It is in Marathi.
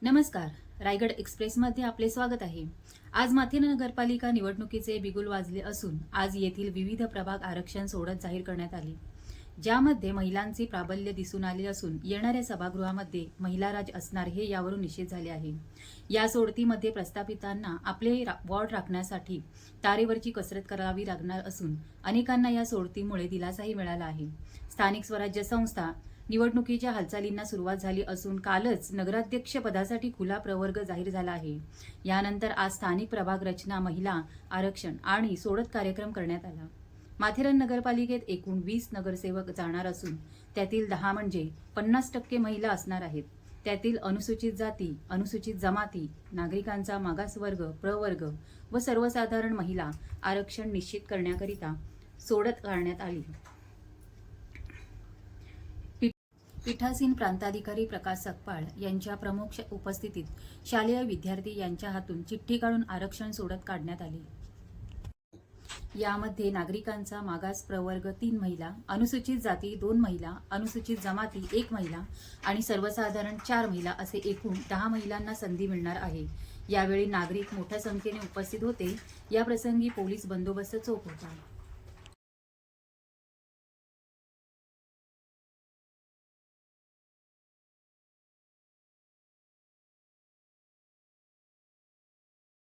नमस्कार. रायगड एक्सप्रेसमध्ये आपले स्वागत आहे. आज माथेरान नगरपालिका निवडणुकीचे बिगुल वाजले असून आज येथील विविध प्रभाग आरक्षण सोडत जाहीर करण्यात आले, ज्यामध्ये महिलांचे प्राबल्य दिसून आले असून येणाऱ्या सभागृहामध्ये महिला राज असणार हे यावरून निश्चित झाले आहे. या सोडतीमध्ये प्रस्थापितांना आपले वॉर्ड राखण्यासाठी तारेवरची कसरत करावी लागणार असून अनेकांना या सोडतीमुळे दिलासाही मिळाला आहे. स्थानिक स्वराज्य संस्था निवडणुकीच्या हालचालींना सुरुवात झाली असून कालच नगराध्यक्ष पदासाठी खुला प्रवर्ग जाहीर झाला आहे. यानंतर आज स्थानिक प्रभाग रचना, महिला आरक्षण आणि सोडत कार्यक्रम करण्यात आला. माथेरान नगरपालिकेत एकूण 20 नगरसेवक जाणार असून त्यातील 10 म्हणजे 50% महिला असणार आहेत. त्यातील अनुसूचित जाती, अनुसूचित जमाती, नागरिकांचा मागासवर्ग, प्रवर्ग व सर्वसाधारण महिला आरक्षण निश्चित करण्याकरिता सोडत काढण्यात आली. पीठासीन प्रांताधिकारी प्रकाश सकपाळ यांच्या प्रमुख उपस्थितीत शालेय विद्यार्थी यांच्या हातून चिठ्ठी काढून आरक्षण सोडत काढण्यात आले. यामध्ये नागरिकांचा मागास प्रवर्ग 3 महिला, अनुसूचित जाती 2 महिला, अनुसूचित जमाती 1 महिला आणि सर्वसाधारण 4 महिला असे एकूण 10 महिलांना संधी मिळणार आहे. यावेळी नागरिक मोठ्या संख्येने उपस्थित होते. या प्रसंगी पोलीस बंदोबस्त चोख होता.